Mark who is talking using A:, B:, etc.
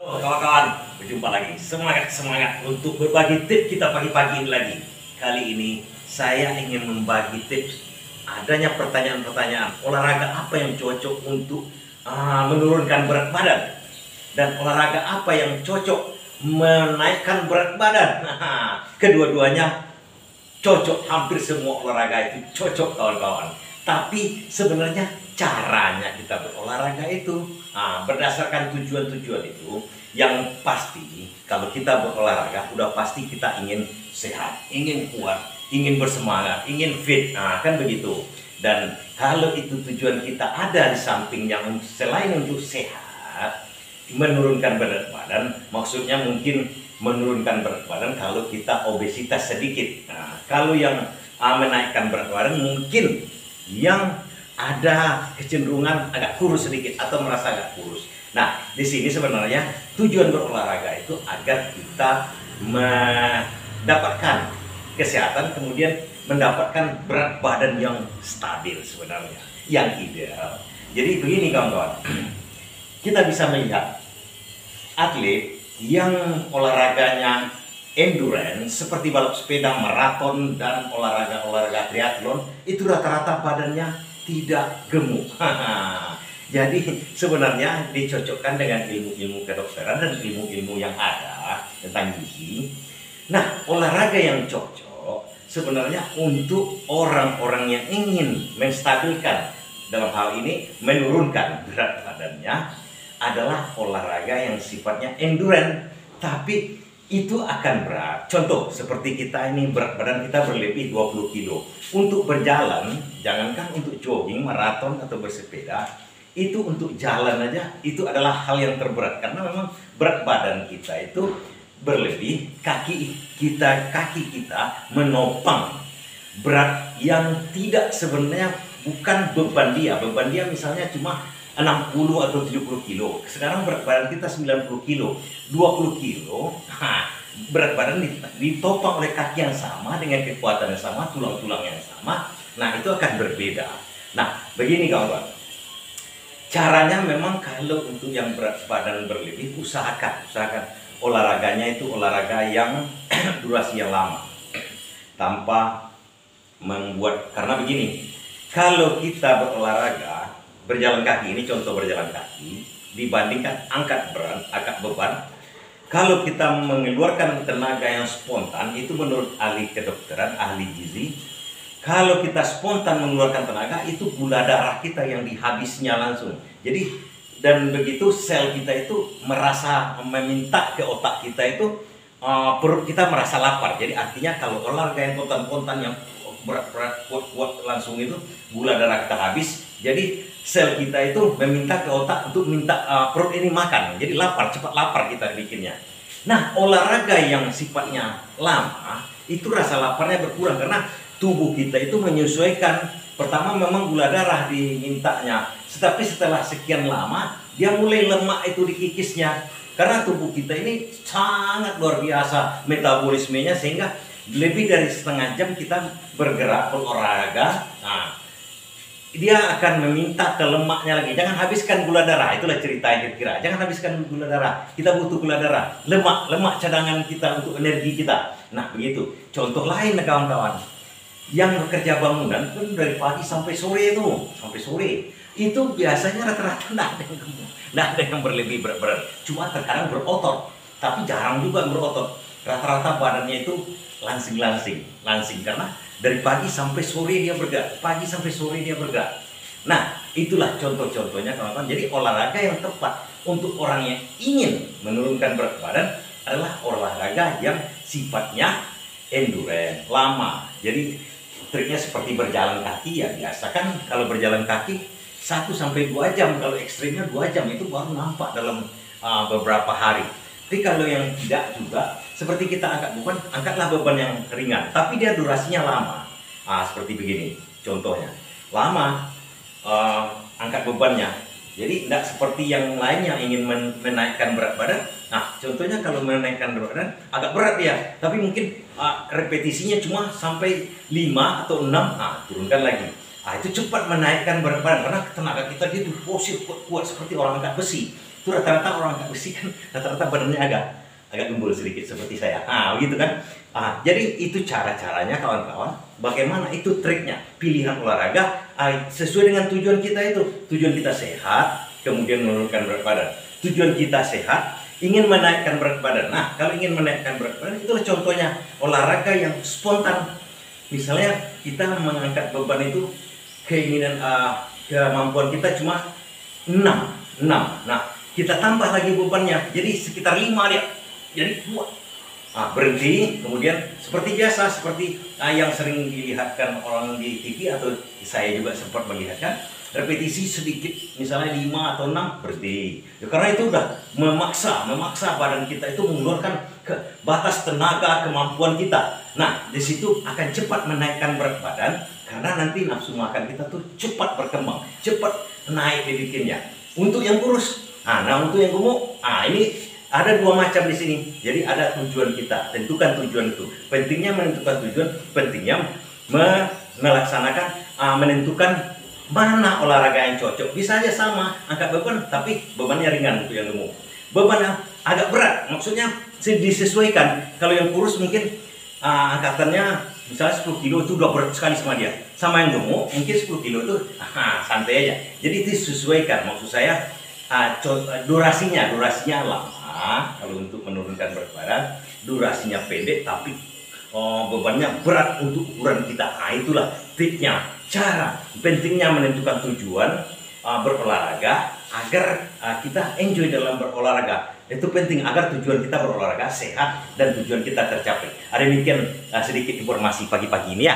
A: Kawan-kawan, berjumpa lagi. Semangat untuk berbagi tips kita pagi-pagi ini lagi. Kali ini saya ingin membagi tips adanya pertanyaan-pertanyaan olahraga apa yang cocok untuk menurunkan berat badan dan olahraga apa yang cocok menaikkan berat badan. Kedua-duanya cocok, hampir semua olahraga itu cocok kawan-kawan. Tapi sebenarnya caranya kita berolahraga itu berdasarkan tujuan-tujuan itu. Yang pasti kalau kita berolahraga udah pasti kita ingin sehat, ingin kuat, ingin bersemangat, ingin fit, kan begitu. Dan kalau itu tujuan kita ada di samping yang selain untuk sehat, menurunkan berat badan, maksudnya mungkin menurunkan berat badan kalau kita obesitas sedikit. Kalau yang menaikkan berat badan mungkin yang ada kecenderungan agak kurus sedikit atau merasa agak kurus. Nah, di sini sebenarnya tujuan berolahraga itu agar kita mendapatkan kesehatan, kemudian mendapatkan berat badan yang stabil sebenarnya, yang ideal. Jadi begini kawan-kawan, kita bisa melihat atlet yang olahraganya endurance seperti balap sepeda, maraton, dan olahraga triathlon itu rata-rata badannya tidak gemuk. Jadi sebenarnya dicocokkan dengan ilmu-ilmu kedokteran dan ilmu-ilmu yang ada tentang gizi. Nah, olahraga yang cocok sebenarnya untuk orang-orang yang ingin menstabilkan, dalam hal ini menurunkan berat badannya, adalah olahraga yang sifatnya endurance, tapi itu akan berat. Contoh seperti kita ini berat badan kita berlebih 20 kilo. Untuk berjalan, jangankan untuk jogging, maraton atau bersepeda, itu untuk jalan aja itu adalah hal yang terberat karena memang berat badan kita itu berlebih, kaki kita menopang berat yang tidak sebenarnya bukan beban dia misalnya cuma 60 atau 70 kilo. Sekarang berat badan kita 90 kilo, 20 kilo. Berat badan ditopang oleh kaki yang sama dengan kekuatan yang sama, tulang-tulang yang sama. Nah, itu akan berbeda. Nah, begini kawan-kawan. Caranya memang kalau untuk yang berat badan berlebih, usahakan olahraganya itu olahraga yang durasi yang lama tanpa membuat, karena begini, kalau kita berolahraga berjalan kaki, ini contoh berjalan kaki dibandingkan angkat beban, kalau kita mengeluarkan tenaga yang spontan itu menurut ahli kedokteran, ahli gizi, kalau kita spontan mengeluarkan tenaga itu gula darah kita yang dihabisnya langsung. Jadi dan begitu sel kita itu merasa meminta ke otak kita itu, perut kita merasa lapar. Jadi artinya kalau olahraga yang spontan yang berat-berat kuat langsung itu gula darah kita habis. Jadi sel kita itu meminta ke otak untuk minta perut ini makan. Jadi lapar, cepat lapar kita bikinnya. Nah, olahraga yang sifatnya lama itu rasa laparnya berkurang karena tubuh kita itu menyesuaikan. Pertama memang gula darah dimintanya, tetapi setelah sekian lama dia mulai lemak itu dikikisnya karena tubuh kita ini sangat luar biasa metabolismenya, sehingga lebih dari setengah jam kita bergerak berolahraga, dia akan meminta ke lemaknya lagi. Jangan habiskan gula darah, itulah cerita yang kira. Jangan habiskan gula darah, kita butuh gula darah, lemak cadangan kita untuk energi kita. Nah begitu. Contoh lain kawan-kawan, yang bekerja bangunan pun dari pagi sampai sore itu biasanya rata-rata tidak ada yang berlebih berat, cuma terkadang berotot, tapi jarang juga berotot. Rata-rata badannya itu langsing karena dari pagi sampai sore dia bergerak, Nah, itulah contoh-contohnya kawan-kawan. Jadi olahraga yang tepat untuk orang yang ingin menurunkan berat badan adalah olahraga yang sifatnya endurance, lama. Jadi triknya seperti berjalan kaki, ya biasa kan kalau berjalan kaki 1-2 jam, kalau ekstrimnya 2 jam itu baru nampak dalam beberapa hari. Tapi kalau yang tidak juga, seperti kita angkat beban, angkatlah beban yang ringan, tapi dia durasinya lama. Seperti begini, contohnya. Lama angkat bebannya. Jadi tidak seperti yang lain yang ingin menaikkan berat badan. Nah, contohnya kalau menaikkan berat badan agak berat ya, tapi mungkin repetisinya cuma sampai 5 atau 6, turunkan lagi. Itu cepat menaikkan berat badan karena tenaga kita itu fosil kuat seperti orang angkat besi. Itu rata-rata orang angkat besi kan rata-rata badannya agak gembul sedikit seperti saya. Begitu kan. Jadi itu cara-caranya kawan-kawan. Bagaimana itu triknya, pilihan olahraga sesuai dengan tujuan kita itu. Tujuan kita sehat, kemudian menurunkan berat badan. Tujuan kita sehat, ingin menaikkan berat badan. Nah, kalau ingin menaikkan berat badan, itulah contohnya olahraga yang spontan. Misalnya kita mengangkat beban itu keinginan kemampuan kita cuma 6. Nah, kita tambah lagi bebannya jadi sekitar 5 dia. Jadi kuat. Berhenti, kemudian seperti biasa, seperti yang sering dilihatkan orang di TV atau saya juga sempat melihatkan, repetisi sedikit, misalnya 5 atau 6, berhenti. Karena itu udah memaksa badan kita itu mengeluarkan ke batas tenaga kemampuan kita. Nah, di situ akan cepat menaikkan berat badan karena nanti nafsu makan kita tuh cepat berkembang, cepat naik dibikinnya. Untuk yang kurus, untuk yang gemuk, ini ada 2 macam di sini. Jadi ada tujuan kita, tentukan tujuan itu. Pentingnya menentukan tujuan, pentingnya melaksanakan, menentukan mana olahraga yang cocok. Bisa aja sama, angkat beban, tapi bebannya ringan untuk yang gemuk. Beban yang agak berat, maksudnya disesuaikan. Kalau yang kurus mungkin angkatannya misalnya 10 kilo itu udah berat sekali sama dia. Sama yang gemuk mungkin 10 kilo itu santai aja. Jadi disesuaikan, maksud saya durasinya lama. Kalau untuk menurunkan berat badan, durasinya pendek tapi bebannya berat untuk ukuran kita. Itulah triknya, cara pentingnya menentukan tujuan berolahraga agar kita enjoy dalam berolahraga. Itu penting agar tujuan kita berolahraga sehat dan tujuan kita tercapai. Ada demikian sedikit informasi pagi-pagi ini ya.